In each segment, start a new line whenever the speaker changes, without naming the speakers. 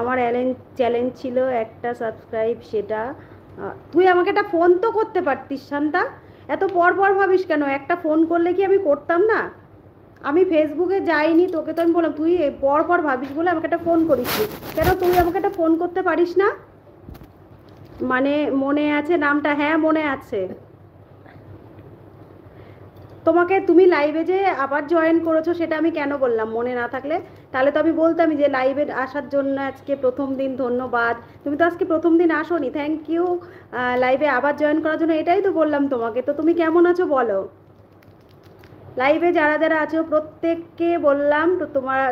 আমার চ্যালেঞ্জ ছিল একটা সাবস্ক্রাইব, সেটা তুই আমাকে একটা ফোন তো করতে পারতিস শান্তা। এত পর পর ভাবিস কেন? একটা ফোন করলে কি আমি করতাম না? আমি ফেসবুকে যাইনি, তোকে তো আমি বললাম, তুই পর পর ভাবিস বলে আমাকে একটা ফোন করিস নি। কেন তুই আমাকে একটা ফোন করতে পারিস না? মানে মনে আছে নামটা? হ্যাঁ মনে আছে। তোমাকে তুমি লাইভে যে আবার জয়েন করেছো সেটা আমি কেন বললাম মনে না থাকলে? তাহলে তো আমি বলতামই যে লাইভে আসার জন্য আজকে প্রথম দিন ধন্যবাদ। তুমি তো আজকে প্রথম দিন আসোনি, থ্যাংক ইউ লাইভে আবার জয়েন করার জন্য, এটাই তো বললাম তোমাকে। তো তুমি কেমন আছো বলো? লাইভে যারা যারা আছো প্রত্যেককে বললাম তো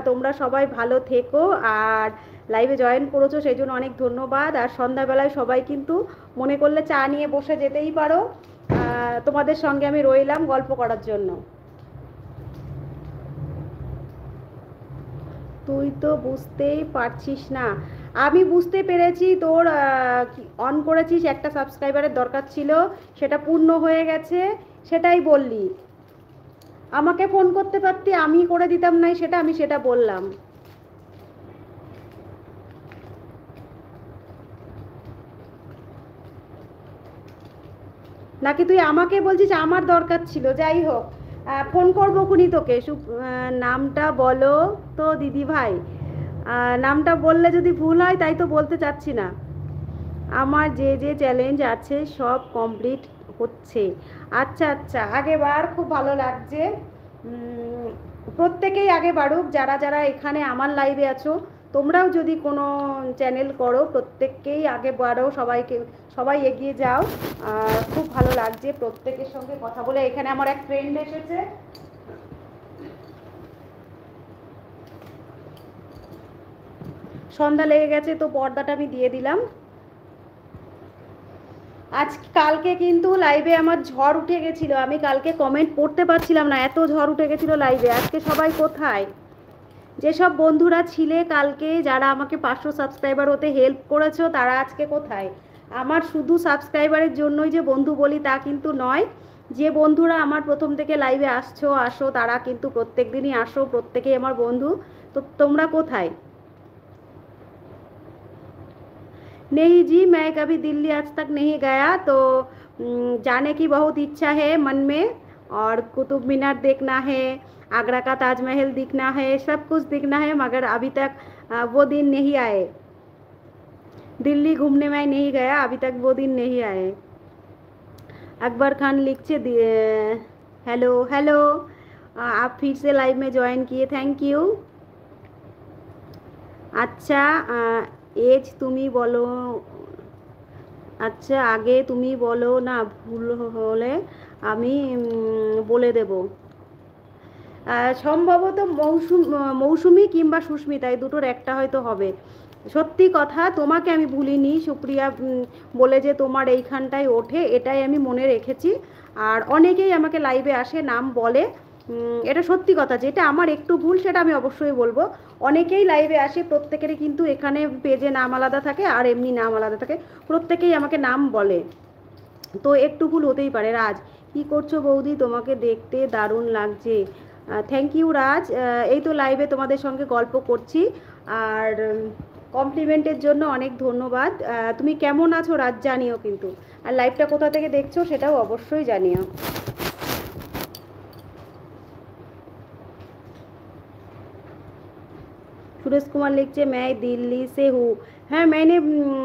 তোমরা সবাই ভালো থেকো। আর লাইভে জয়েন করেছো সেই জন্য অনেক ধন্যবাদ। আর সন্ধ্যাবেলায় সবাই কিন্তু মনে করলে চা নিয়ে বসে যেতেই পারো, তোমাদের সঙ্গে আমি রইলাম গল্প করার জন্য। তুই তো বুঝতেই পারছিস না। আমি বুঝতে পেরেছি তোর অন করেছিস, একটা সাবস্ক্রাইবারের দরকার ছিল, সেটা পূর্ণ হয়ে গেছে, সেটাই বললি। আমাকে ফোন করতে পারতি, আমি করে দিতাম, নাই সেটা আমি সেটা বললাম। নাকি তুই আমাকে বলছিস আমার দরকার ছিল? যাই হোক, ফোন করবো খুনি তোকে। নামটা বলো তো দিদি ভাই। নামটা বললে যদি ভুল হয় তাই তো বলতে চাচ্ছি না। আমার যে যে চ্যালেঞ্জ আছে সব কমপ্লিট হচ্ছে। আচ্ছা আচ্ছা, আগে বার, খুব ভালো লাগছে। উম, প্রত্যেকেই আগে বাড়ুক, যারা যারা এখানে আমার লাইভে আছো। তোমরাও যদি কোনো চ্যানেল করো প্রত্যেককেই আগে বাড়ো, সবাইকে, সবাই এগিয়ে যাও। আর খুব ভালো লাগছে প্রত্যেকের সঙ্গে কথা বলে। এখানে আমার এক ফ্রেন্ড এসেছে, সন্ধ্যা লেগে গেছে তো পর্দাটা আমি দিয়ে দিলাম। আজ কালকে কিন্তু লাইভে আমার ঝড় উঠে গেছিলো, আমি কালকে কমেন্ট পড়তে পারছিলাম না, এত ঝড় উঠে গেছিলো লাইভে। আজকে সবাই কোথায়? যেসব বন্ধুরা ছিলে কালকে, যারা আমাকে 500 সাবস্ক্রাইবার হতে হেল্প করেছো, তারা আজকে কোথায়? আমার শুধু সাবস্ক্রাইবারের জন্যই যে বন্ধু বলি তা কিন্তু নয়। যে বন্ধুরা আমার প্রথম থেকে লাইভে আসো তারা কিন্তু প্রত্যেক দিনই আসো, প্রত্যেকেই আমার বন্ধু। তো তোমরা কোথায়? नहीं जी, मैं कभी दिल्ली आज तक नहीं गया, तो जाने की बहुत इच्छा है मन में। और कुतुब मीनार देखना है, आगरा का ताजमहल दिखना है, सब कुछ दिखना है, मगर अभी तक वो दिन नहीं आए। दिल्ली घूमने में नहीं गया अभी तक, वो दिन नहीं आए। अकबर खान लिखছে हेलो हेलो, आप फिर से लाइव में ज्वाइन किए, थैंक यू। अच्छा, এজ তুমি বলো। আচ্ছা আগে তুমি বলো না, ভুল হলে আমি বলে দেব। সম্ভবত মৌসুমি কিংবা সুস্মিতা, এই দুটোর একটা হয়তো হবে। সত্যি কথা, তোমাকে আমি ভুলিনি সুপ্রিয়া, বলে যে তোমার এইখানটায় ওঠে, এটাই আমি মনে রেখেছি। আর অনেকেই আমাকে লাইভে আসে, নাম বলে, এটা সত্যি কথা। যেটা আমার একটু ভুল সেটা আমি অবশ্যই বলবো। অনেকেই লাইভে আসে, প্রত্যেকেরই কিন্তু এখানে পেজে নাম আলাদা থাকে আর এমনি নাম আলাদা থাকে, প্রত্যেকেই আমাকে নাম বলে। তো একটু ভুল হতেই পারে। রাজ, কি করছো বৌদি? তোমাকে দেখতে দারুণ লাগছে। থ্যাংক ইউ রাজ। এই তো লাইভে তোমাদের সঙ্গে গল্প করছি। আর কমপ্লিমেন্টের জন্য অনেক ধন্যবাদ। তুমি কেমন আছো রাজ জানিও কিন্তু। আর লাইভটা কোথা থেকে দেখছো সেটাও অবশ্যই জানিও। सूरज कुमार लिखते मैं दिल्ली से हूँ। हाँ मैंने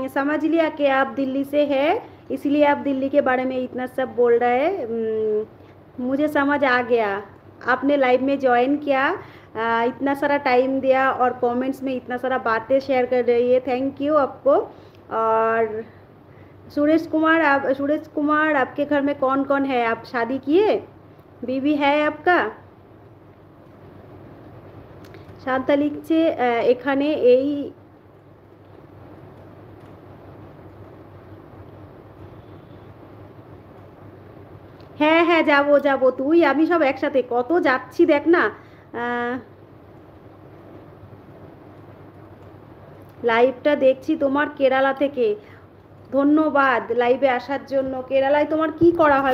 समझ लिया कि आप दिल्ली से है, इसलिए आप दिल्ली के बारे में इतना सब बोल रहे हैं। मुझे समझ आ गया। आपने लाइव में ज्वाइन किया, इतना सारा टाइम दिया और कमेंट्स में इतना सारा बातें शेयर कर रही है, थैंक यू आपको। और सूरज कुमार आपके घर में कौन कौन है? आप शादी किए? बीवी है आपका? শান্তা লিখছে এখানে এই হ্যাঁ হ্যাঁ, যাবো যাবো, তুই আমি সব একসাথে কত যাচ্ছি দেখ না। লাইভটা দেখছি তোমার কেরালা থেকে। ধন্যবাদ লাইভে আসার জন্য। কেরালায় তোমার কি করা হয়?